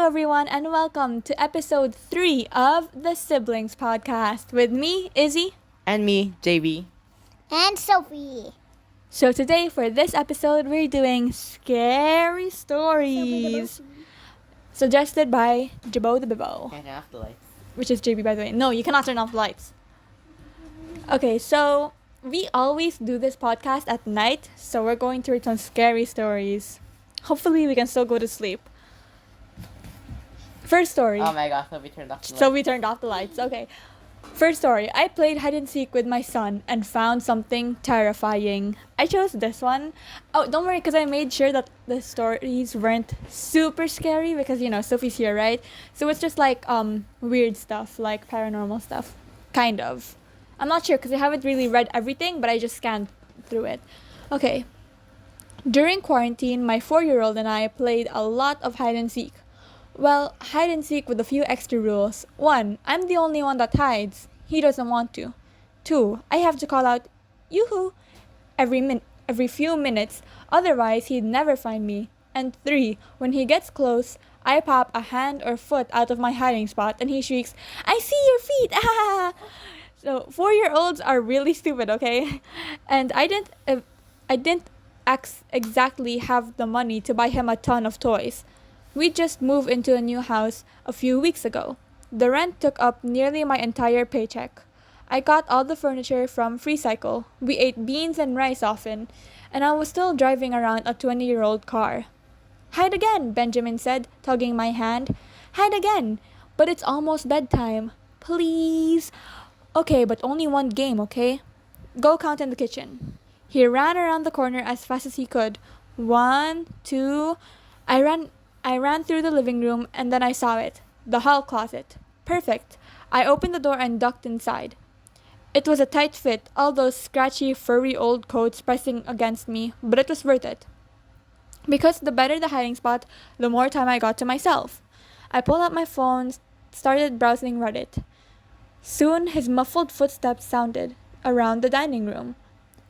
Hello, everyone, and welcome to episode 3 of the Siblings Podcast with me, Izzy. And me, JB. And Sofie. So, today for this episode, we're doing scary stories suggested by Jabo the Bibo, Can't turn off the lights. which is JB, by the way. No, you cannot turn off the lights. Okay, so we always do this podcast at night, so we're going to read some scary stories. Hopefully, we can still go to sleep. First story. Oh my gosh, so we turned off the lights. So we turned off the lights. Okay. First story. I played hide and seek with my son and found something terrifying. I chose this one. Oh, don't worry, because I made sure that the stories weren't super scary because, Sophie's here, right? So it's just like weird stuff, like paranormal stuff. Kind of. I'm not sure because I haven't really read everything, but I just scanned through it. Okay. During quarantine, my 4-year-old and I played a lot of hide and seek. Well, hide and seek with a few extra rules. 1. I'm the only one that hides. He doesn't want to. 2. I have to call out, yoo-hoo, every few minutes, otherwise he'd never find me. And 3. When he gets close, I pop a hand or foot out of my hiding spot and he shrieks, I see your feet! Ah! So, 4-year-olds are really stupid, okay? And I didn't exactly have the money to buy him a ton of toys. We just moved into a new house a few weeks ago. The rent took up nearly my entire paycheck. I got all the furniture from FreeCycle. We ate beans and rice often, and I was still driving around a 20-year-old car. Hide again, Benjamin said, tugging my hand. Hide again, but it's almost bedtime. Please. Okay, but only one game, okay? Go count in the kitchen. He ran around the corner as fast as he could. 1, 2. I ran through the living room and then I saw it. The hall closet. Perfect. I opened the door and ducked inside. It was a tight fit, all those scratchy, furry old coats pressing against me, but it was worth it. Because the better the hiding spot, the more time I got to myself. I pulled out my phone, started browsing Reddit. Soon his muffled footsteps sounded around the dining room.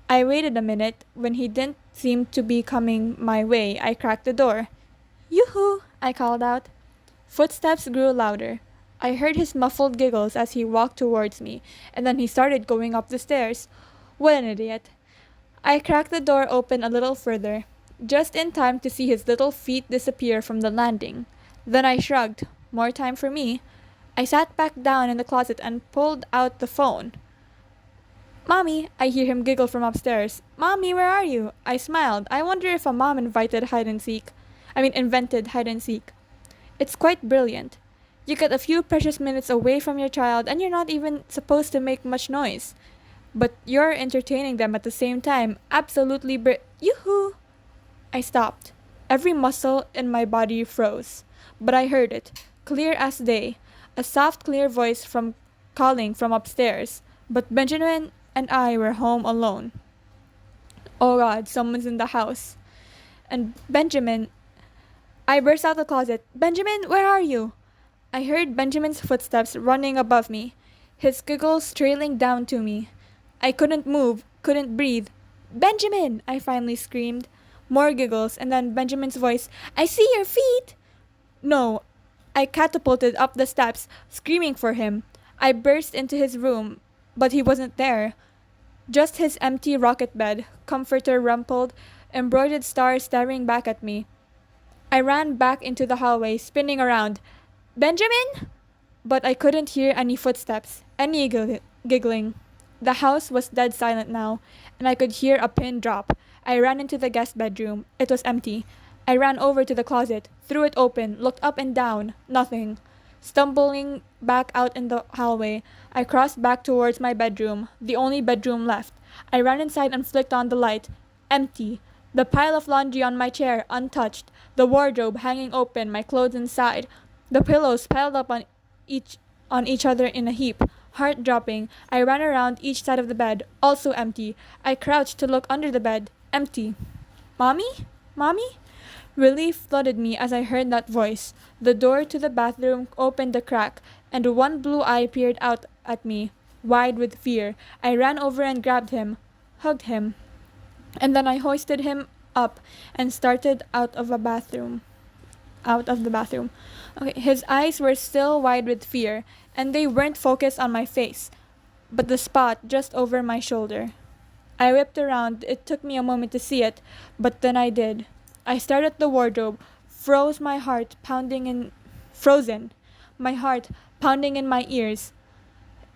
I waited a minute. When he didn't seem to be coming my way, I cracked the door. Yoo-hoo! I called out. Footsteps grew louder. I heard his muffled giggles as he walked towards me, and then he started going up the stairs. What an idiot. I cracked the door open a little further, just in time to see his little feet disappear from the landing. Then I shrugged. More time for me. I sat back down in the closet and pulled out the phone. Mommy, I hear him giggle from upstairs. Mommy, where are you? I smiled. I wonder if a mom invented hide and seek. It's quite brilliant. You get a few precious minutes away from your child and you're not even supposed to make much noise. But you're entertaining them at the same time. Absolutely Yoo-hoo! I stopped. Every muscle in my body froze. But I heard it, clear as day. A soft, clear voice calling from upstairs. But Benjamin and I were home alone. Oh God, someone's in the house. And I burst out the closet. Benjamin, where are you? I heard Benjamin's footsteps running above me, his giggles trailing down to me. I couldn't move, couldn't breathe. Benjamin! I finally screamed. More giggles, and then Benjamin's voice. I see your feet! No. I catapulted up the steps, screaming for him. I burst into his room, but he wasn't there. Just his empty rocket bed, comforter rumpled, embroidered stars staring back at me. I ran back into the hallway, spinning around. Benjamin? But I couldn't hear any footsteps, any giggling. The house was dead silent now, and I could hear a pin drop. I ran into the guest bedroom. It was empty. I ran over to the closet, threw it open, looked up and down. Nothing. Stumbling back out in the hallway, I crossed back towards my bedroom, the only bedroom left. I ran inside and flicked on the light. Empty. The pile of laundry on my chair, untouched. The wardrobe hanging open, my clothes inside. The pillows piled up on each other in a heap. Heart dropping, I ran around each side of the bed, also empty. I crouched to look under the bed. Empty. Mommy? Mommy? Relief flooded me as I heard that voice. The door to the bathroom opened a crack, and one blue eye peered out at me, wide with fear. I ran over and grabbed him, hugged him. And then I hoisted him up and started out of a bathroom. out of the bathroom. Okay, his eyes were still wide with fear, and they weren't focused on my face, but the spot just over my shoulder. I whipped around. It took me a moment to see it, but then I did. I stared at the wardrobe, frozen, my heart pounding in my ears.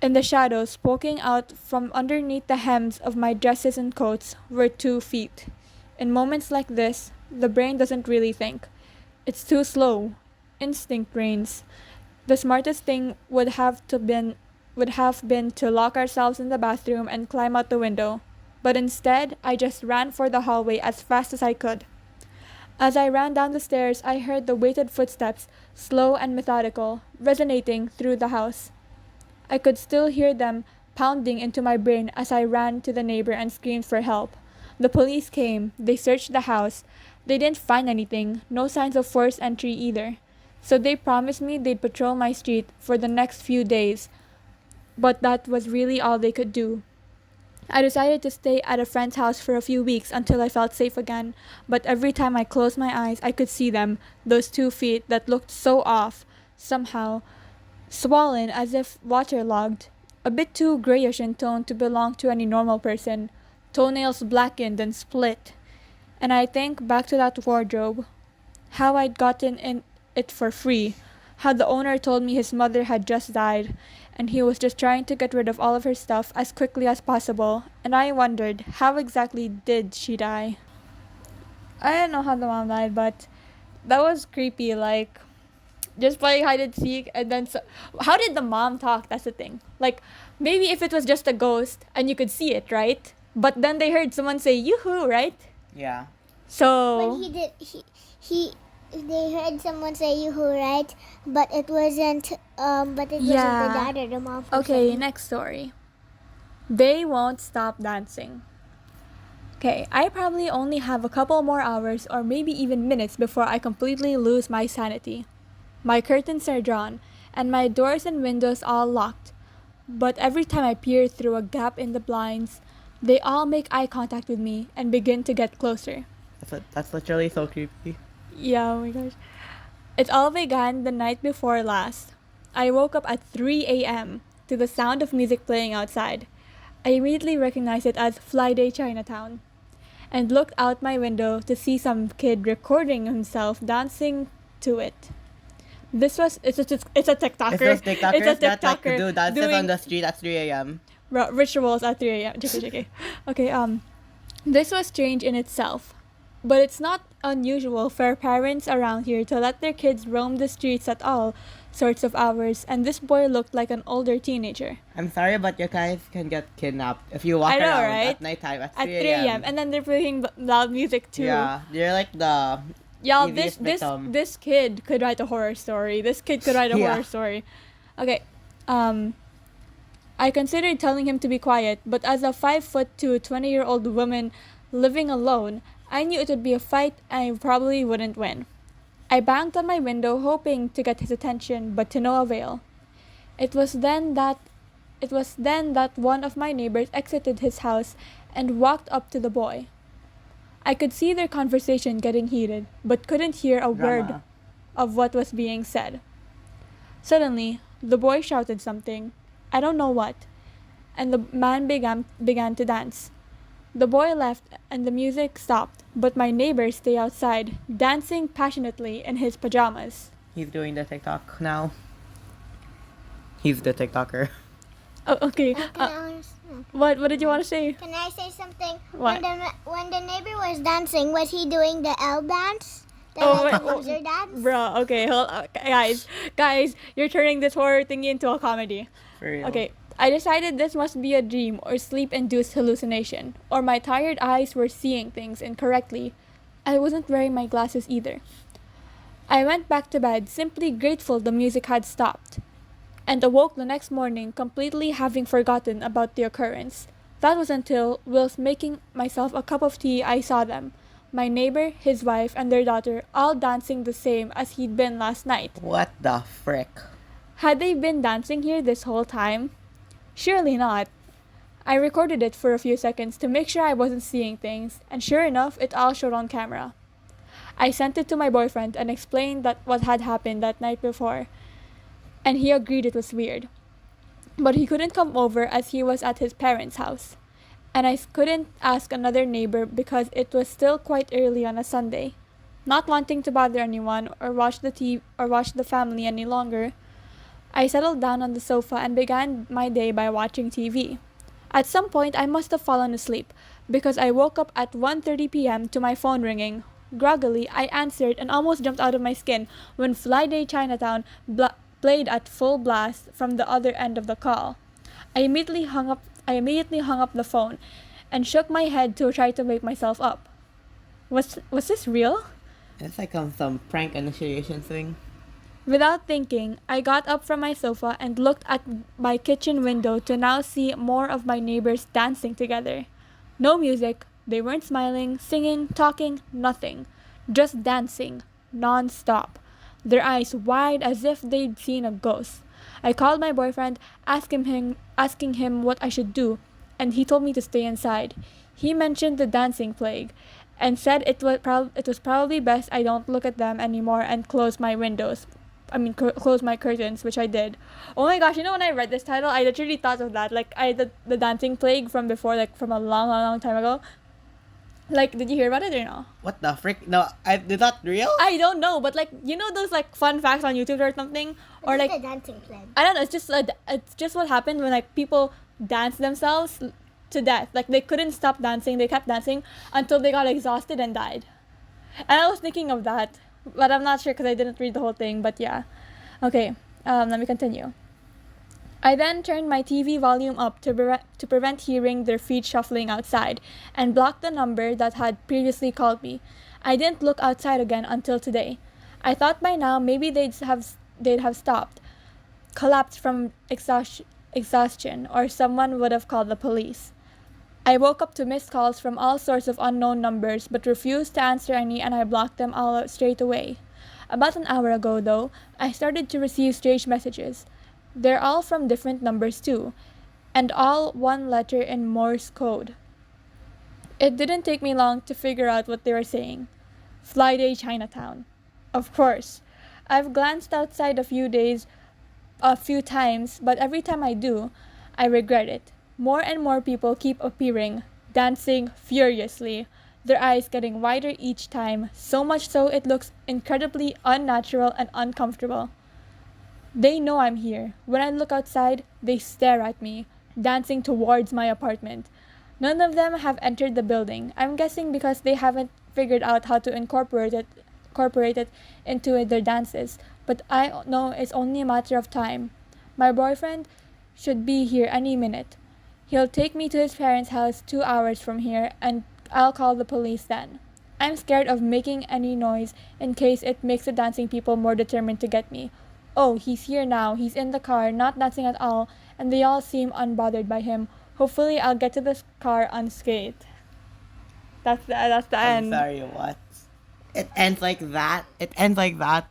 In the shadows, poking out from underneath the hems of my dresses and coats, were 2 feet. In moments like this, the brain doesn't really think. It's too slow. Instinct reigns. The smartest thing would have been to lock ourselves in the bathroom and climb out the window. But instead, I just ran for the hallway as fast as I could. As I ran down the stairs, I heard the weighted footsteps, slow and methodical, resonating through the house. I could still hear them pounding into my brain as I ran to the neighbor and screamed for help. The police came. They searched the house. They didn't find anything, no signs of forced entry either. So they promised me they'd patrol my street for the next few days, but that was really all they could do. I decided to stay at a friend's house for a few weeks until I felt safe again, but every time I closed my eyes, I could see them, those 2 feet that looked so off, somehow swollen as if waterlogged, a bit too grayish in tone to belong to any normal person, toenails blackened and split. And I think back to that wardrobe, how I'd gotten in it for free, how the owner told me his mother had just died, and he was just trying to get rid of all of her stuff as quickly as possible, and I wondered, how exactly did she die? I don't know how the mom died, but that was creepy, like, just playing hide and seek, and then how did the mom talk? That's the thing. Like, maybe if it was just a ghost, and you could see it, right? But then they heard someone say, yoo-hoo, right? Yeah. So... They heard someone say yoo-hoo, right? But it wasn't, wasn't the dad or the mom. Okay, next story. They won't stop dancing. Okay, I probably only have a couple more hours or maybe even minutes before I completely lose my sanity. My curtains are drawn, and my doors and windows all locked. But every time I peer through a gap in the blinds, they all make eye contact with me and begin to get closer. That's literally so creepy. Yeah, oh my gosh. It all began the night before last. I woke up at 3 a.m. to the sound of music playing outside. I immediately recognized it as Fly Day Chinatown and looked out my window to see some kid recording himself dancing to it. It's a TikToker. It's those TikTokers It's a that like TikToker to do dances doing on the street at 3 a.m. Rituals at 3 a.m. JK. Okay, this was strange in itself. But it's not unusual for parents around here to let their kids roam the streets at all sorts of hours, and this boy looked like an older teenager. I'm sorry, but you guys can get kidnapped if you walk around at nighttime at 3 a.m. And then they're playing loud music too. Yeah, you're like the Y'all, easiest victim. this kid could write a horror story. This kid could write a horror story. Okay, I considered telling him to be quiet, but as a 5'2", 20-year-old woman living alone, I knew it would be a fight and I probably wouldn't win. I banged on my window hoping to get his attention, but to no avail. It was then that one of my neighbors exited his house and walked up to the boy. I could see their conversation getting heated, but couldn't hear a word of what was being said. Suddenly, the boy shouted something, I don't know what, and the man began to dance. The boy left and the music stopped, but my neighbor stayed outside, dancing passionately in his pajamas. He's doing the TikTok now. He's the TikToker. Oh, okay. What did you want to say? Can I say something? What? When the neighbor was dancing, was he doing the L dance? The loser dance? Bro, okay, hold on. Guys, you're turning this horror thingy into a comedy. For real. Okay, I decided this must be a dream or sleep-induced hallucination, or my tired eyes were seeing things incorrectly. I wasn't wearing my glasses either. I went back to bed, simply grateful the music had stopped, and awoke the next morning completely having forgotten about the occurrence. That was until, whilst making myself a cup of tea, I saw them. My neighbor, his wife, and their daughter all dancing the same as he'd been last night. What the frick? Had they been dancing here this whole time? Surely not. I recorded it for a few seconds to make sure I wasn't seeing things, and sure enough, it all showed on camera. I sent it to my boyfriend and explained that what had happened that night before, and he agreed it was weird. But he couldn't come over as he was at his parents' house, and I couldn't ask another neighbor because it was still quite early on a Sunday. Not wanting to bother anyone or watch the family any longer, I settled down on the sofa and began my day by watching TV. At some point, I must have fallen asleep because I woke up at 1:30 p.m. to my phone ringing. Groggily, I answered and almost jumped out of my skin when Fly Day Chinatown played at full blast from the other end of the call. I immediately hung up the phone and shook my head to try to wake myself up. Was this real? It's like some prank initiation thing. Without thinking, I got up from my sofa and looked at my kitchen window to now see more of my neighbors dancing together. No music, they weren't smiling, singing, talking, nothing. Just dancing, non-stop. Their eyes wide as if they'd seen a ghost. I called my boyfriend, asking him what I should do, and he told me to stay inside. He mentioned the dancing plague, and said it was probably best I don't look at them anymore and close my close my curtains, which I did. Oh my gosh, when I read this title, I literally thought of that. Like, the dancing plague from before, like, from a long, long, long time ago. Like, did you hear about it or no? What the frick? No, is that real? I don't know, but, like, those, like, fun facts on YouTube or something? Or, like, the dancing plague? I don't know, it's just what happened when, like, people dance themselves to death. Like, they couldn't stop dancing, they kept dancing until they got exhausted and died. And I was thinking of that, but I'm not sure because I didn't read the whole thing, but yeah. Okay, let me continue. I then turned my TV volume up to prevent hearing their feet shuffling outside, and blocked the number that had previously called me. I didn't look outside again until today. I thought by now maybe they'd have stopped, collapsed from exhaustion, or someone would have called the police. I woke up to missed calls from all sorts of unknown numbers, but refused to answer any, and I blocked them all out straight away. About an hour ago, though, I started to receive strange messages. They're all from different numbers too, and all one letter in Morse code. It didn't take me long to figure out what they were saying. Fly Day Chinatown. Of course. I've glanced outside a few times, but every time I do, I regret it. More and more people keep appearing, dancing furiously, their eyes getting wider each time, so much so it looks incredibly unnatural and uncomfortable. They know I'm here. When I look outside, they stare at me, dancing towards my apartment. None of them have entered the building. I'm guessing because they haven't figured out how to incorporate it into their dances. But I know it's only a matter of time. My boyfriend should be here any minute. He'll take me to his parents' house 2 hours from here, and I'll call the police then. I'm scared of making any noise in case it makes the dancing people more determined to get me. Oh, he's here now. He's in the car, not dancing at all, and they all seem unbothered by him. Hopefully, I'll get to this car unscathed. That's the end. I'm sorry, what? It ends like that? It ends like that?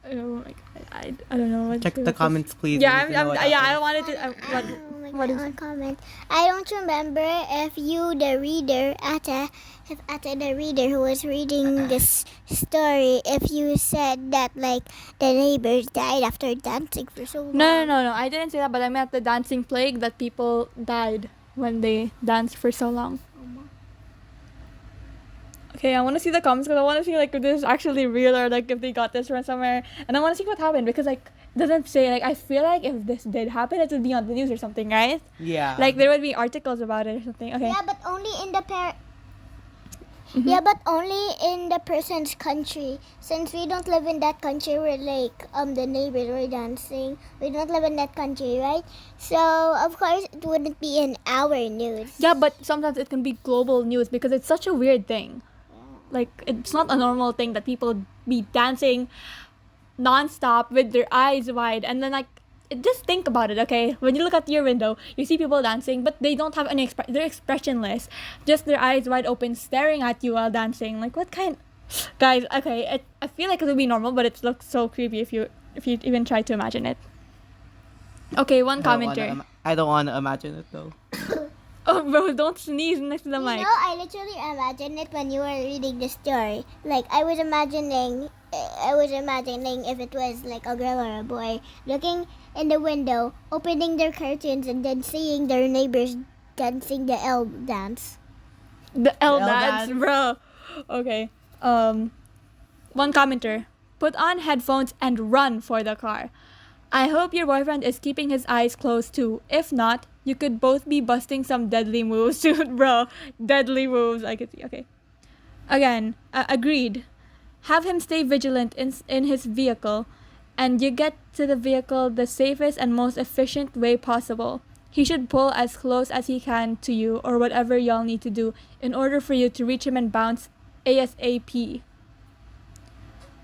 Oh my god, I don't know what. Check the comments, please. Yeah, I wanted to. What is on comment? I don't remember if you, the reader, if Ate the reader who was reading this story, if you said that like the neighbors died after dancing for so long. No. I didn't say that, but I meant the dancing plague that people died when they danced for so long. Okay, I want to see the comments because I want to see like if this is actually real or like if they got this from somewhere, and I want to see what happened because like it doesn't say like I feel like if this did happen it would be on the news or something, right? Yeah. Like there would be articles about it or something. Okay. Yeah, but only in the Yeah, but only in the person's country. Since we don't live in that country where like the neighbors were dancing. We don't live in that country, right? So of course it wouldn't be in our news. Yeah, but sometimes it can be global news because it's such a weird thing. Like, it's not a normal thing that people be dancing non-stop with their eyes wide. And then, like, just think about it, okay? When you look out your window, you see people dancing, but they don't have any they're expressionless. Just their eyes wide open, staring at you while dancing. Like, what kind... Guys, okay, I feel like it would be normal, but it looks so creepy if you even try to imagine it. Okay, one commenter. I don't want to imagine it, though. Oh, bro, don't sneeze next to the mic. You know, I literally imagined it when you were reading the story. Like, I was imagining if it was like a girl or a boy looking in the window, opening their curtains, and then seeing their neighbors dancing the L dance. The L L dance, dance. bro. Okay. One commenter. Put on headphones and run for the car. I hope your boyfriend is keeping his eyes closed too. If not, you could both be busting some deadly moves soon, bro. Deadly moves. I could see. Okay. Again, agreed. Have him stay vigilant in his vehicle, and you get to the vehicle the safest and most efficient way possible. He should pull as close as he can to you or whatever y'all need to do in order for you to reach him and bounce ASAP.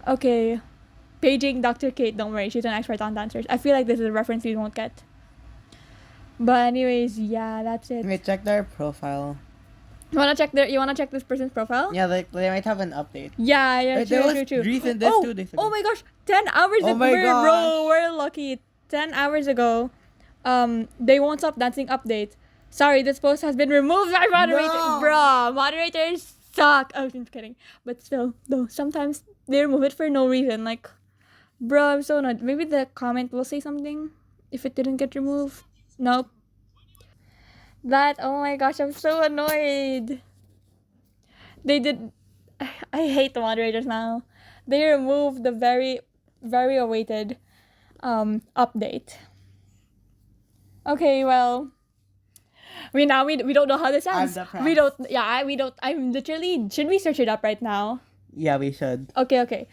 Okay. Paging Dr. Kate, don't worry, she's an expert on dancers. I feel like this is a reference you won't get. But anyways, yeah, that's it. Wait, check their profile. You wanna check this person's profile? Yeah, like they might have an update. Yeah, Wait, there was true. recent this 2 days ago. Oh my gosh, 10 hours Oh ago. my gosh. Bro, we're lucky. 10 hours ago, they won't stop dancing update. Sorry, this post has been removed by moderator. No. Bro, moderators suck. Oh, I'm just kidding. But still, though, sometimes they remove it for no reason. Like, bro, I'm so annoyed. Maybe the comment will say something if it didn't get removed. Nope. Oh my gosh, I'm so annoyed. They did. I hate the moderators now. They removed the very, very awaited update. Okay, well, we don't know how this ends. I'm depressed. We don't. Yeah, we don't. I'm literally. Should we search it up right now? Yeah, we should. Okay.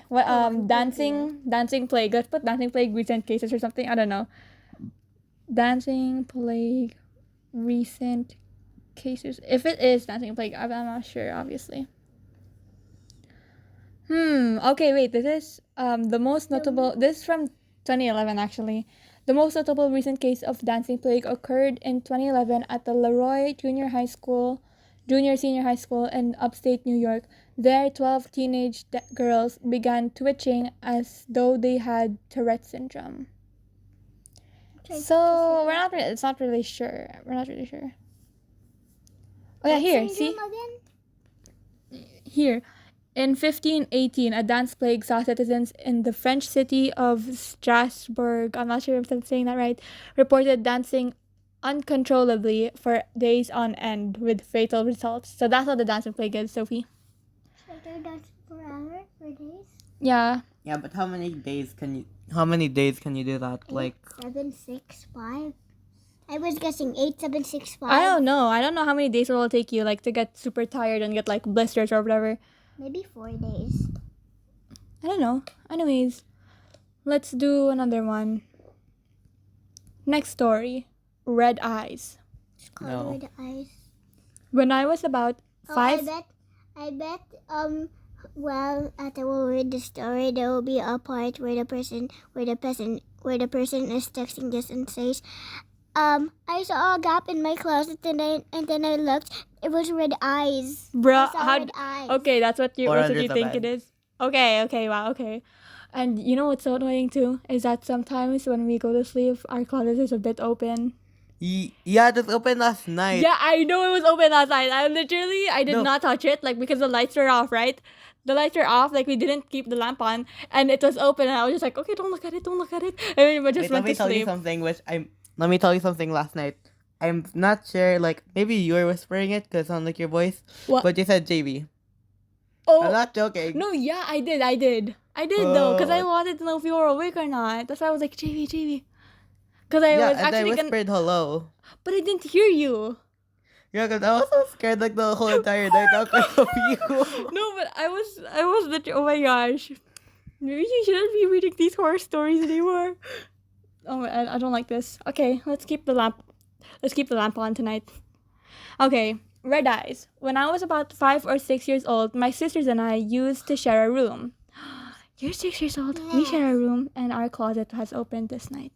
What dancing plague. Let's put dancing plague recent cases or something. I don't know. Dancing plague recent cases. If it is dancing plague, I'm not sure, obviously. Okay, wait. This is the most notable. This is from 2011 actually. The most notable recent case of dancing plague occurred in 2011 at the Leroy Junior Senior High School in upstate New York. There, 12 teenage girls began twitching as though they had Tourette syndrome. So we're not. It's not really sure. We're not really sure. Oh yeah, here. See here. In 1518, a dance plague saw citizens in the French city of Strasbourg, I'm not sure if I'm saying that right, reported dancing uncontrollably for days on end with fatal results. So that's what the dancing plague is, Sophie. So they're dancing for hours, for days? Yeah. Yeah, but how many days can you do that? 8, 7, 6, 5. I was guessing 8, 7, 6, 5. I don't know how many days it will take you, like, to get super tired and get, like, blisters or whatever. Maybe 4 days. I don't know. Anyways, let's do another one. Next story. Red eyes. It's called No. Red Eyes. When I was about 5... I bet, well, after we read the story, there will be a part where the person is texting this and says, I saw a gap in my closet and then I looked. It was red eyes. Bruh, I saw red eyes. Okay, that's what you Or under the think bed. it is. Okay, wow, okay. And you know what's so annoying too? Is that sometimes when we go to sleep, our closet is a bit open. Yeah, it was open last night. Yeah, I know it was open last night. I did No. not touch it, like, because the lights were off, right? The lights were off, like, we didn't keep the lamp on, and it was open, and I was just like, okay, don't look at it. And we just Wait, went let me to tell you sleep. something. Let me tell you something. Last night, I'm not sure. Like maybe you were whispering it because it sounded like your voice. What? But you said JB. Oh, I'm not joking. no, yeah, I did though, because I wanted to know if you were awake or not. That's why I was like, JV. Because I Yeah, was and I actually whispered hello. but I didn't hear you. Yeah, because I was so scared like the whole entire night because of you. No, but I was literally, oh my gosh. Maybe you shouldn't be reading these horror stories anymore. Oh, I don't like this. Okay, let's keep the lamp on tonight. Okay, red eyes. When I was about 5 or 6 years old, my sisters and I used to share a room. You're 6 years old. We Yes. share a room, and our closet has opened this night.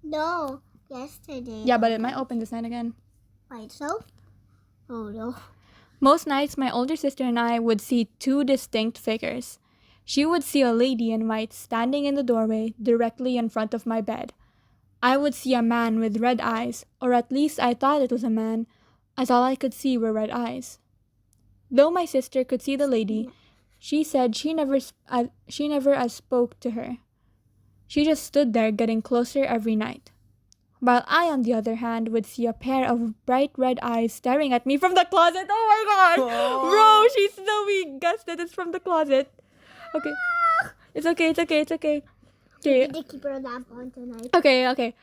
No, yesterday. Yeah, but it might open this night again. Wait, so? Oh no. Most nights, my older sister and I would see 2 distinct figures. She would see a lady in white standing in the doorway directly in front of my bed. I would see a man with red eyes, or at least I thought it was a man, as all I could see were red eyes. Though my sister could see the lady, she said she never as spoke to her. She just stood there getting closer every night. While I, on the other hand, would see a pair of bright red eyes staring at me from the closet. Oh my god! Oh. Bro, she's so we guessed that it's from the closet. Okay. It's okay. Okay. Did they keep her lamp on tonight? Okay.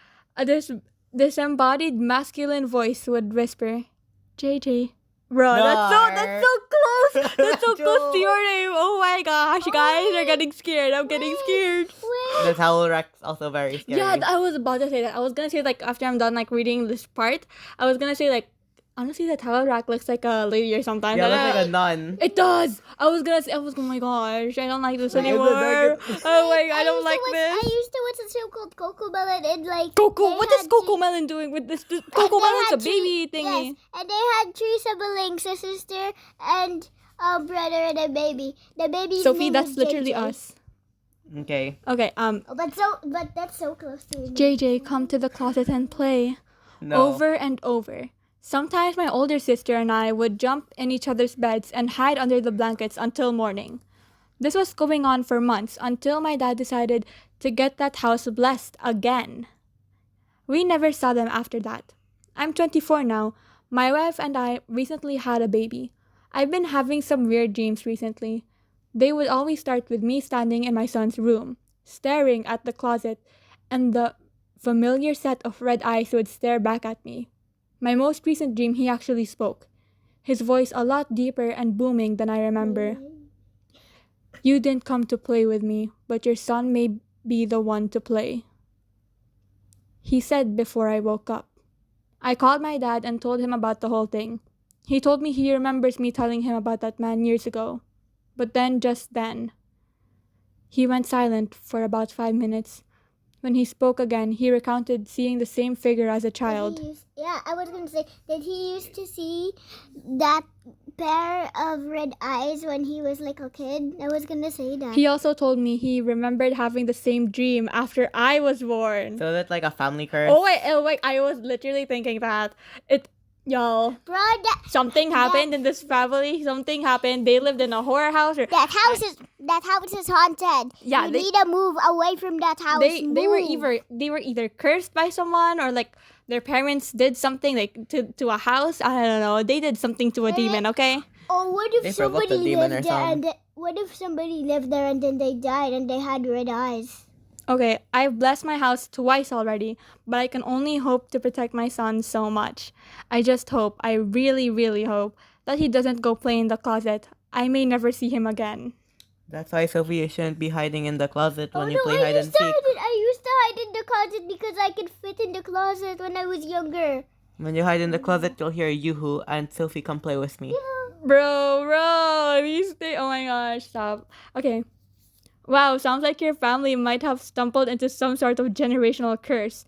This embodied masculine voice would whisper, JJ. Bro, that's so close. That's so close to your name. Oh my gosh, guys, are getting scared. I'm getting scared. The towel rack's also very scary. Yeah, I was about to say that. I was gonna say like after I'm done like reading this part, I was gonna say like honestly the towel rack looks like a lady or something. Yeah, it looks like a nun. It does. I was oh my gosh, I don't like this Wait, anymore. wait, Oh my god, I don't like I this. used to watch a show called Coco Melon and like Coco, what is had Coco three- Melon doing with this? and Coco they Melon's a had baby three- thingy. Yes, and they had 3 siblings, a sister and a brother and a baby. The baby's Sophie, name that's was literally JJ. us. Okay. Okay, Oh, but that's so close to me. JJ, come to the closet and play. No. Over and over. Sometimes my older sister and I would jump in each other's beds and hide under the blankets until morning. This was going on for months until my dad decided to get that house blessed again. We never saw them after that. I'm 24 now. My wife and I recently had a baby. I've been having some weird dreams recently. They would always start with me standing in my son's room, staring at the closet, and the familiar set of red eyes would stare back at me. My most recent dream, he actually spoke, his voice a lot deeper and booming than I remember. You didn't come to play with me, but your son may be the one to play. He said before I woke up. I called my dad and told him about the whole thing. He told me he remembers me telling him about that man years ago. But just then, he went silent for about 5 minutes. When he spoke again, he recounted seeing the same figure as a child. I was gonna say, did he used to see that pair of red eyes when he was like a kid? I was gonna say that. He also told me he remembered having the same dream after I was born. So that's like a family curse. Oh wait, I was literally thinking that. Y'all, Bro, something happened in this family. Something happened. They lived in a horror house. that house is haunted. Yeah, you they- need to move away from that house. They were Move. either cursed by someone or like their parents did something like to a house. I don't know. They did something to a demon. Okay. Or what They if provoked somebody a demon lived or there something. what if somebody lived there and then they died and they had red eyes? Okay, I've blessed my house twice already, but I can only hope to protect my son so much. I just hope, I really, really hope, that he doesn't go play in the closet. I may never see him again. That's why, Sophie, you shouldn't be hiding in the closet when you play I hide and used to seek. I used to hide in the closet because I could fit in the closet when I was younger. When you hide in the closet, you'll hear Yoo-hoo and Sophie, come play with me. Bro, these things, oh my gosh, stop. Okay. Wow, sounds like your family might have stumbled into some sort of generational curse.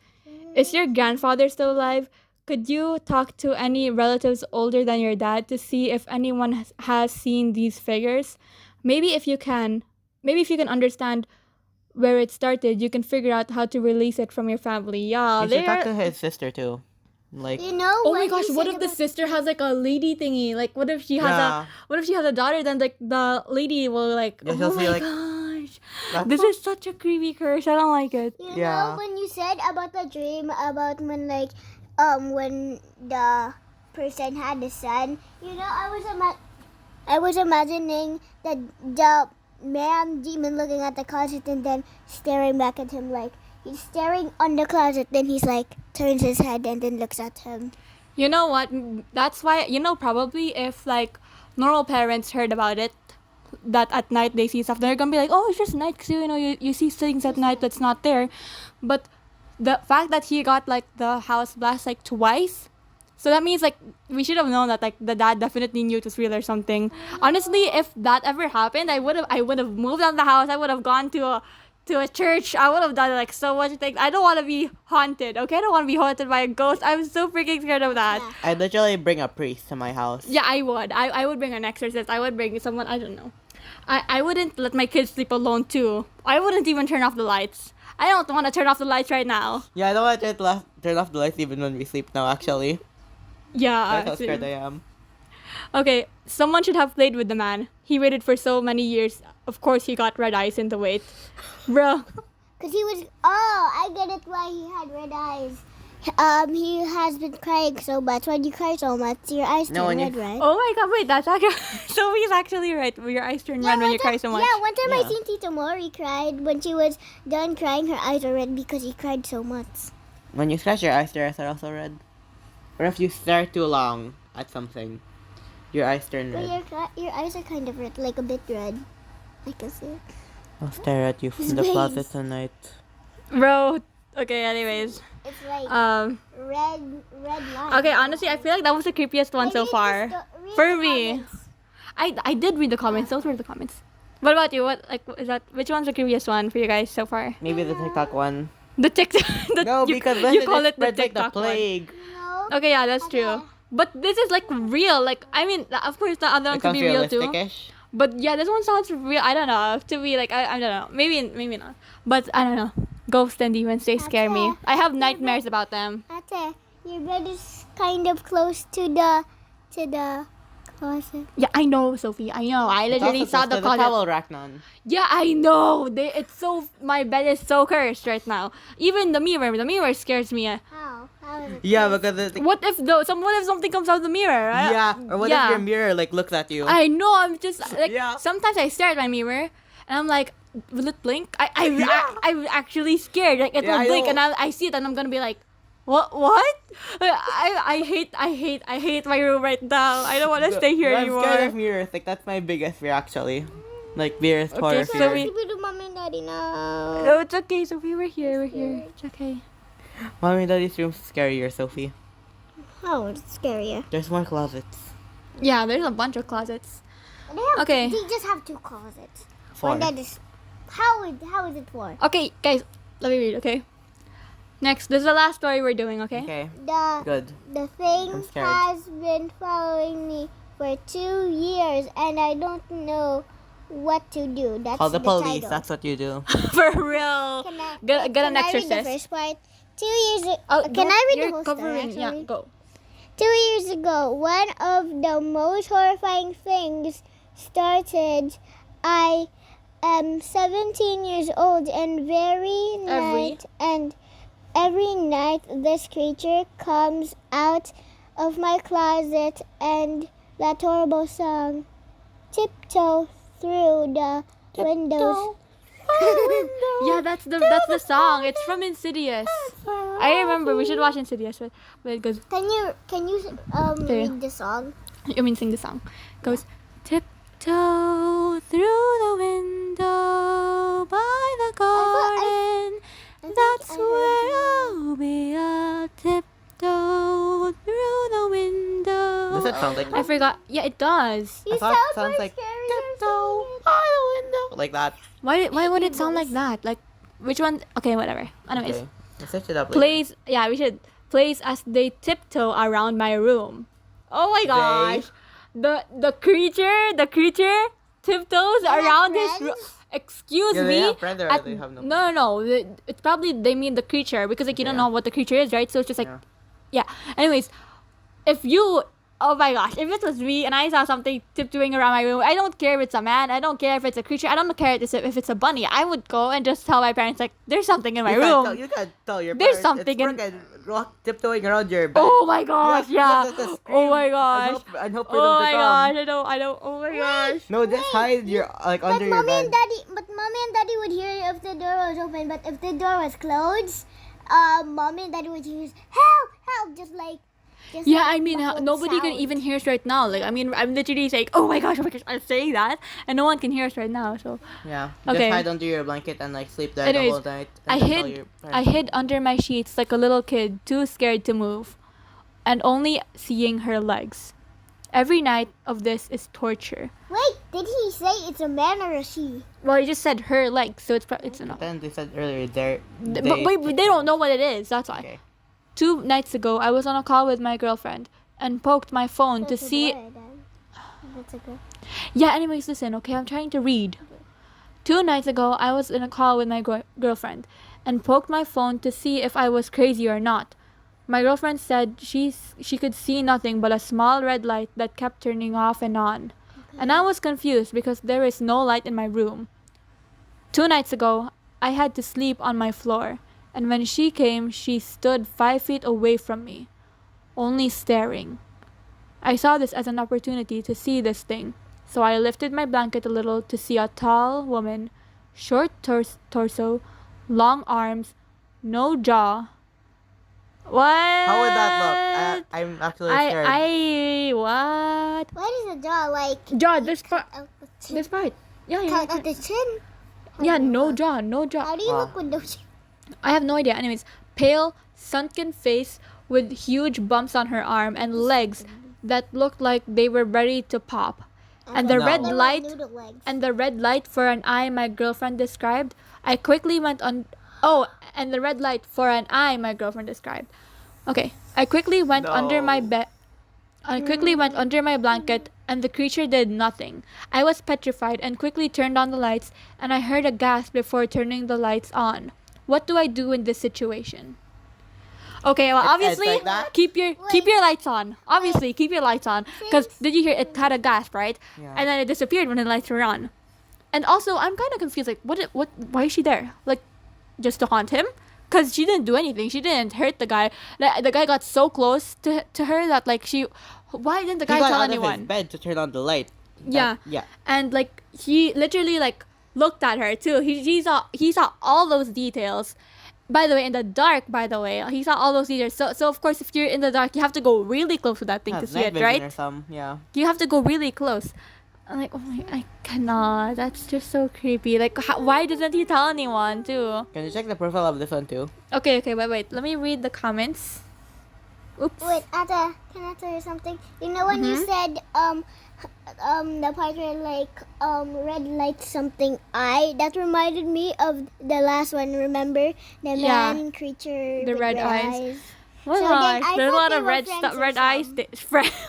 Is your grandfather still alive? Could you talk to any relatives older than your dad to see if anyone has seen these figures? Maybe if you can understand where it started, you can figure out how to release it from your family. Yeah, You should talk to his sister too. Like, You know? Oh my when gosh, you what said if the about- sister has like a lady thingy? Like what if she has a daughter, then like the lady will like, Yeah, oh she'll my see, like, gosh. that's This is such a creepy curse. I don't like it. You Yeah. know when you said about the dream about when when the person had a son, I was imagining that the man demon looking at the closet and then staring back at him like he's staring on the closet, then he's like turns his head and then looks at him. You know what? That's why, probably if like normal parents heard about it, that at night they see stuff, they're gonna be like, oh, it's just night because you see things at night that's not there. But the fact that he got like the house blast like twice, so that means like we should have known that like the dad definitely knew it was real or something. Honestly, if that ever happened, I would have moved out of the house. I would have gone to a church. I would have done like so much things. I don't want to be haunted. Okay, I don't want to be haunted by a ghost. I'm so freaking scared of that. Yeah. I'd literally bring a priest to my house. Yeah, I would. I would bring an exorcist. I would bring someone. I don't know. I wouldn't let my kids sleep alone too. I wouldn't even turn off the lights. I don't want to turn off the lights right now. Yeah, I don't want to turn off the lights even when we sleep now, actually. Yeah. That's how scared I am. Okay, someone should have played with the man. He waited for so many years. Of course, he got red eyes in the wait. Bro. Because he was, I get it why he had red eyes. He has been crying so much. When you cry so much, your eyes No, turn when red, right? Oh my god, wait, that's actually... So he's actually right. Your eyes turn red when you cry so much. Yeah, one time I Yeah. seen Tita Mori cried. When she was done crying, her eyes were red because he cried so much. When you scratch your eyes are also red. Or if you stare too long at something, your eyes turn But red. your eyes are kind of red, like a bit red. I can see it. I'll stare at you from the Space. closet tonight. Bro, okay, anyways. It's like red line. Okay, honestly, I feel like that was the creepiest one so far. For me. I did read the comments. Those were the comments. What about you? What, like, is that, which one's the creepiest one for you guys so far? Maybe the TikTok one. The TikTok. No, because you call it the spreads like the TikTok one. plague. No. Okay, yeah, that's true. But this is like real. Like, I mean, of course, the other one It could sounds be real too. realistic-ish. But yeah, this one sounds real. I don't know. To be like, I don't know. Maybe not. But I don't know. Ghosts and demons, they scare me. I have nightmares about them. Ate, your bed is kind of close to the closet. Yeah, I know, Sophie. I know. I literally It's saw also the close to closet. towel rack nun. Yeah, I know. It's so, my bed is so cursed right now. Even the mirror scares me. How? How is it? Yeah, because it's What if something comes out of the mirror? yeah, or what if your mirror like looks at you? I know. I'm just like Yeah. sometimes I stare at my mirror and I'm like, will it blink? Yeah. I'm actually scared. Like it Yeah, will I blink know. and I see it and I'm gonna be like, what? I hate my room right now. I don't want to stay here I'm anymore. scared of mirrors. Like that's my biggest fear actually. Like mirrors, horror so fear. we- Give it to mommy and daddy now. No, it's okay, Sophie. We're here. It's okay. Mommy and daddy's room's scarier, Sophie. Oh, it's scarier. There's more closets. Yeah, there's a bunch of closets. They Okay. just have 2 closets. Four. One that is. How is it 4? Okay, guys, let me read. Okay. Next, this is the last story we're doing. Okay. Okay, The good. the thing I'm scared. has been following me for 2 years, and I don't know what to do. That's Call the police. title. That's what you do. For real. Can I, Get an can I read the exorcist. first part? 2 years ago. Oh, Can I read you're the whole story? covering. Actually? Yeah, go. 2 years ago, one of the most horrifying things started. I am 17 years old, and every night this creature comes out of my closet, and that horrible song, tiptoe through the windows. Yeah, that's the song. It's from Insidious. I remember. We should watch Insidious. But it goes. Can you Okay. read the song? I mean, sing the song. It goes tiptoe through the window by the garden. That's where I'll be. I'll tiptoe through the window. Does it sound like I forgot. Yeah, it does. You I thought it sound sounds more like scary tiptoe or by the window, like that. Why would it sound like that? Like, which one? Okay, whatever. Anyways, Okay, let's search it up. later. plays. Yeah, we should plays as they tiptoe around my room. Oh my gosh, the creature tiptoes have around his room. friends? Excuse Yeah, they me. have friends or At- they have no no. It's probably they mean the creature because like you don't Yeah. know what the creature is, right? So it's just like Yeah. yeah. Anyways, if you oh my gosh, if it was me and I saw something tiptoeing around my room, I don't care if it's a man, I don't care if it's a creature, I don't care if it's a bunny. I would go and just tell my parents like there's something in my You room. can't tell your There's parents something it's in- freaking tiptoeing around your bed. Oh my gosh, You yeah. have to scream Oh my gosh. and hope for Oh them my to come. gosh, I don't. Oh my gosh. No, just hide your like But under your mommy and bed. daddy would hear if the door was open. But if the door was closed, mommy and daddy would hear help, just like. Yeah, I mean, muffled nobody can sound. even hear us right now. Like, I mean, I'm literally saying, oh my gosh, I'm saying that, and no one can hear us right now. So, Yeah. Okay. Just hide under your blanket and like sleep there Anyways, the whole night. I and tell hid, your I parents. hid under my sheets like a little kid, too scared to move, and only seeing her legs. Every night of this is torture. Wait, did he say it's a man or a she? Well, he just said her legs, so it's enough. Then they said earlier there. But they don't know what it is. That's why. Okay. 2 nights ago, I was on a call with my girlfriend and poked my phone to That's a see. boy, then. That's a good. Yeah, anyways, listen, okay? I'm trying to read. 2 nights ago, I was in a call with my girlfriend and poked my phone to see if I was crazy or not. My girlfriend said she could see nothing but a small red light that kept turning off and on. And I was confused because there is no light in my room. 2 nights ago, I had to sleep on my floor, and when she came, she stood 5 feet away from me, only staring. I saw this as an opportunity to see this thing, so I lifted my blanket a little to see a tall woman, short torso, long arms, no jaw. What? How would that look? I'm actually scared. What? What is the jaw like? Jaw, this part. Out the chin? This part. Yeah, Cut yeah. out the chin? Yeah, no jaw, no jaw. How do you Wow. look with those? I have no idea. Anyways, pale, sunken face with huge bumps on her arm and legs that looked like they were ready to pop. And the No. red They were light noodle legs. and the red light for an eye my girlfriend described. I quickly went on and the red light for an eye my girlfriend described. Okay. I quickly went under my No. bed. I quickly went under my blanket and the creature did nothing. I was petrified and quickly turned on the lights and I heard a gasp before turning the lights on. What do I do in this situation? Okay, well It's obviously like that? keep your lights on. Obviously keep your lights on because did you hear it had a gasp, right? Yeah. And then it disappeared when the lights were on. And also I'm kind of confused like what why is she there? Like just to haunt him? Cuz she didn't do anything. She didn't hurt the guy. The guy got so close to her that like why didn't the He guy got tell out of anyone? his bed to turn on the light. Yeah. Yeah. And like he literally like looked at her too. He saw all those details. By the way, in the dark, he saw all those details. So of course if you're in the dark, you have to go really close to that thing Has to see night it, vision right? Or some, yeah. You have to go really close. I'm like, oh my, I cannot. That's just so creepy. Like, why doesn't he tell anyone too? Can you check the profile of this one too? Okay, wait. Let me read the comments. Oops. Wait, Ata, can I tell you something? You know when you said the part where like red light something eye, that reminded me of the last one. Remember the Yeah. man creature The with red eyes. Oh So my then gosh, I there's a thought lot they of were red friends stuff, or red eyes. something.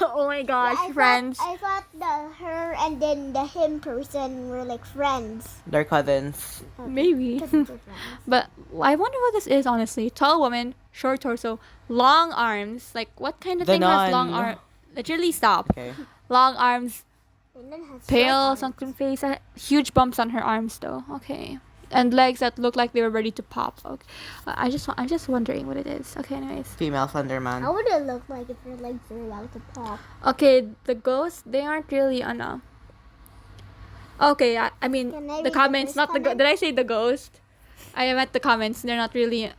Oh my gosh, I friends. thought the her and then the him person were like friends. They're cousins. Maybe. Cousins or friends. But I wonder what this is, honestly. Tall woman, short torso, long arms. Like, what kind of The thing has long nun. arms? Literally, stop. Okay. Long arms, And then has pale, short arms. sunken face, huge bumps on her arms, though. Okay. And legs that look like they were ready to pop. Okay. I'm just wondering what it is. Okay, anyways. Female Slenderman. How would it look like if your legs were about to pop? Okay, the ghosts, they aren't really, Okay, I mean, Can I the read the comments, first not the comment? Did I say the ghost? I meant the comments. They're not really,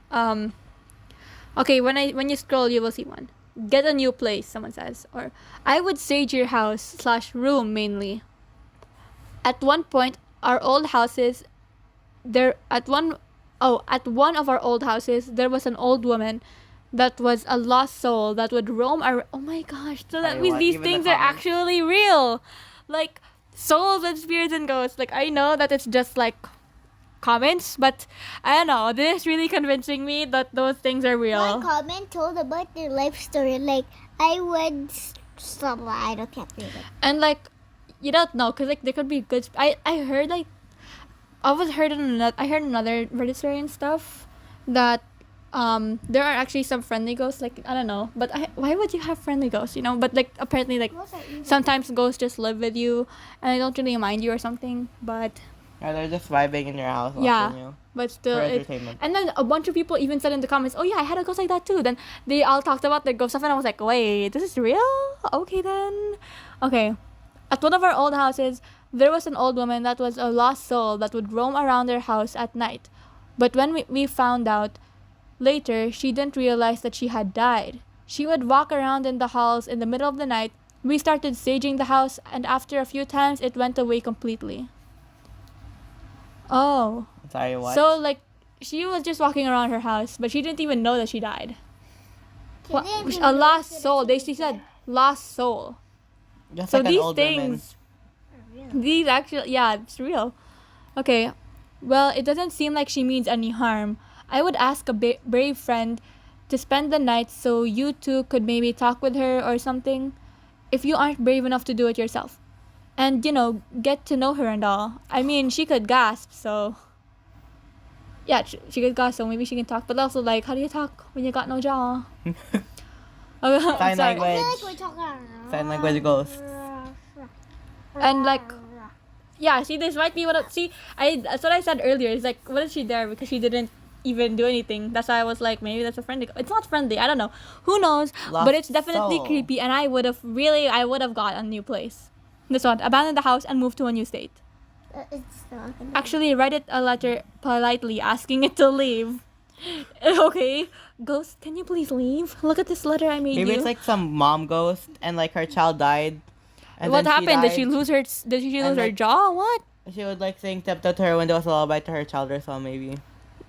Okay, when you scroll, you will see one. Get a new place, someone says. Or, I would sage your house/room mainly. At one point, our old houses, at one of our old houses, there was an old woman that was a lost soul that would roam around. Oh my gosh, so that Ay, means what? these Even the things are comments? actually real. Like, souls and spirits and ghosts. Like, I know that it's just like comments, but I don't know. This is really convincing me that those things are real. One comment told about their life story. Like I would stop. I don't can't read it. And like, you don't know, cause like there could be good. I heard like, I heard another Reddit story and stuff that there are actually some friendly ghosts. Like I don't know, but why would you have friendly ghosts? You know, but like apparently like Those are evil. sometimes ghosts just live with you and they don't really mind you or something. But Yeah, they're just vibing in your house watching Yeah. you. but still, For it, entertainment. and then a bunch of people even said in the comments, "Oh yeah, I had a ghost like that too." Then they all talked about their ghost stuff, and I was like, "Wait, this is real? Okay then." Okay, at one of our old houses, there was an old woman that was a lost soul that would roam around their house at night. But when we found out later, she didn't realize that she had died. She would walk around in the halls in the middle of the night. We started saging the house, and after a few times, it went away completely. Oh. Sorry, what? So, like, she was just walking around her house, but she didn't even know that she died. Can they even A know lost that soul. it's She said lost soul. just So like an these old woman. things, real? these actually, yeah, it's real. Okay. Well, it doesn't seem like she means any harm. I would ask a brave friend to spend the night so you two could maybe talk with her or something. If you aren't brave enough to do it yourself. and get to know her and all. I mean, she could gasp, so yeah, she could gasp, so maybe she can talk. But also, like, how do you talk when you got no jaw? Oh, Sign sorry. I language. feel like we're talking. Sign language ghost. And like, yeah, see, this might be that's what I said earlier. It's like, what is she there because she didn't even do anything? That's why I was like, maybe that's a friendly. It's not friendly. I don't know. Who knows? Lost but it's definitely soul. creepy, and I would have got a new place. This one, abandon the house and move to a new state. It's not. Actually, write it a letter politely asking it to leave. Okay, ghost, can you please leave? Look at this letter I made Maybe you. it's like some mom ghost and like her child died. And What then happened? Did died. she lose her? Did she lose And, her like- jaw? What? She would like sing tiptoe to her when there was a lullaby to her child or so maybe.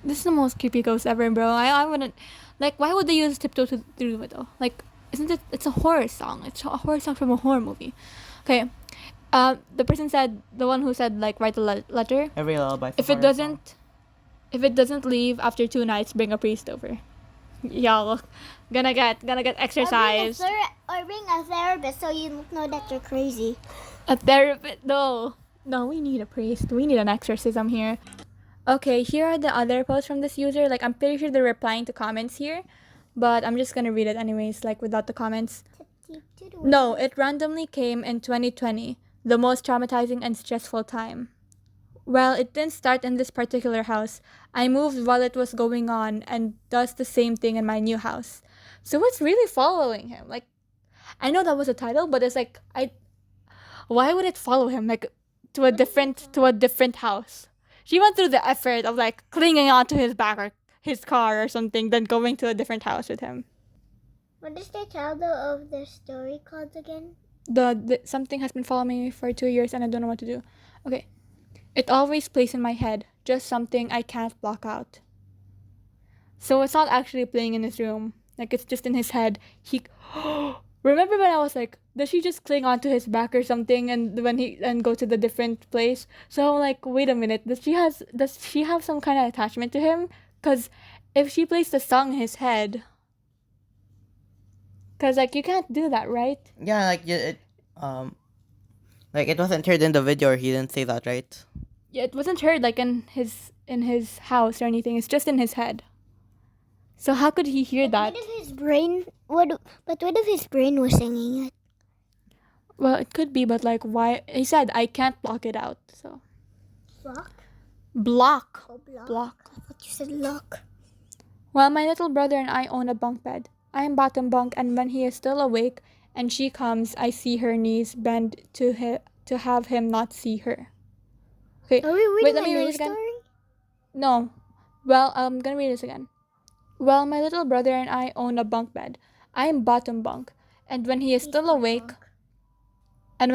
This is the most creepy ghost ever, bro. I wouldn't. Like, why would they use tiptoe through the window? Like, isn't it? It's a horror song. It's a horror song from a horror movie. Okay. The person said, the one who said, like, write a letter. Every lullaby. If it doesn't leave after 2 nights, bring a priest over. Y'all gonna get exercise. Or bring a therapist so you don't know that you're crazy. A therapist? No, we need a priest. We need an exorcism here. Okay, here are the other posts from this user. Like, I'm pretty sure they're replying to comments here, but I'm just gonna read it anyways, like, without the comments. No, it randomly came in 2020, the most traumatizing and stressful time. Well, it didn't start in this particular house. I moved while it was going on and does the same thing in my new house. So it's really following him. Like, I know that was a title, but it's like, why would it follow him, like, to a different house? She went through the effort of, like, clinging onto his back or his car or something, then going to a different house with him. What is the title of the story called again? The something has been following me for 2 years and I don't know what to do. Okay. It always plays in my head, just something I can't block out. So it's not actually playing in his room. Like, it's just in his head. Remember when I was like, does she just cling onto his back or something and go to the different place? So I'm like, wait a minute, does she have some kind of attachment to him? Because if she plays the song in his head, because, like, you can't do that, right? Yeah, like it wasn't heard in the video or he didn't say that, right? Yeah, it wasn't heard, like, in his house or anything. It's just in his head. So how could he hear that? What if his brain? What if his brain was singing it? Well, it could be, but, like, why? He said, I can't block it out, so. Block. Block. Oh, block. Block. I thought you said lock. Well, my little brother and I own a bunk bed. I am bottom bunk, and when he is still awake and she comes, I see her knees bend to have him not see her. Okay, Are we reading let me a read new this again. story? No. Well, I'm gonna read this again. Well, my little brother and I own a bunk bed. I am bottom bunk, and when he is still awake, and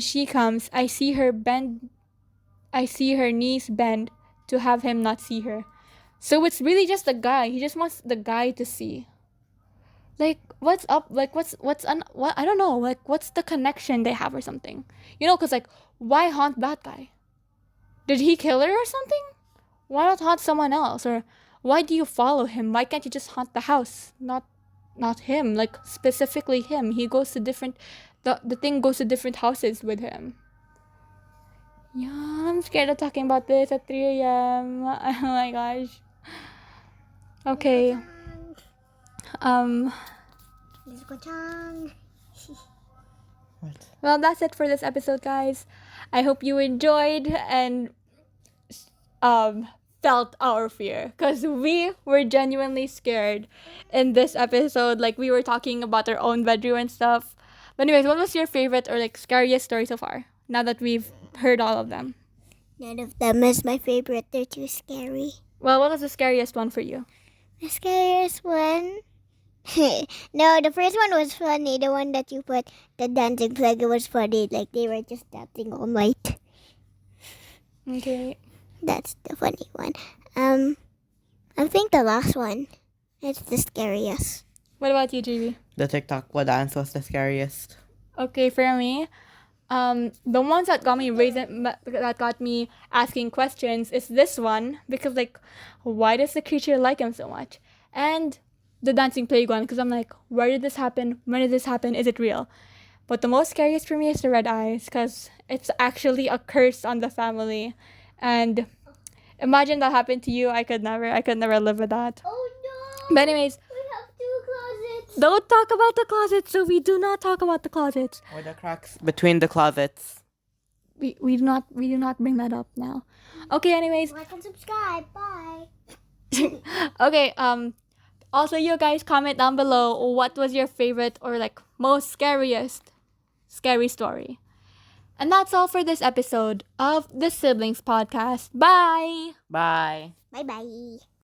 she comes, I see her knees bend to have him not see her. So it's really just the guy. He just wants the guy to see. Like, what's up? Like, what? I don't know. Like, what's the connection they have or something? Because, like, why haunt that guy? Did he kill her or something? Why not haunt someone else? Or why do you follow him? Why can't you just haunt the house? Not him. Like, specifically him. He goes to different... The thing goes to different houses with him. Yeah, I'm scared of talking about this at 3 a.m. Oh my gosh. Okay. What? Well, that's it for this episode, guys. I hope you enjoyed and felt our fear, because we were genuinely scared in this episode. Like, we were talking about our own bedroom and stuff. But anyways, what was your favorite or, like, scariest story so far, now that we've heard all of them? None of them is my favorite. They're too scary. Well, what was the scariest one for you? The scariest one? No, the first one was funny. The one that you put the dancing flag, it was funny. Like, they were just dancing all night. Okay. That's the funny one. I think the last one is the scariest. What about you, JB? The TikTok what dance was the scariest. Okay, for me, the ones that got me asking questions is this one, because, like, why does the creature like him so much? And the dancing plague one, because I'm like, where did this happen? When did this happen? Is it real? But the most scariest for me is the red eyes, because it's actually a curse on the family. And imagine that happened to you. I could never live with that. Oh no! But anyways, We have 2 closets. don't talk about the closets. So we do not talk about the closets. Or the cracks between the closets. We do not bring that up now. Okay, anyways. Like and subscribe. Bye. Okay, also you guys comment down below what was your favorite or like most scary story. And that's all for this episode of the Siblings Podcast. Bye! Bye. Bye bye.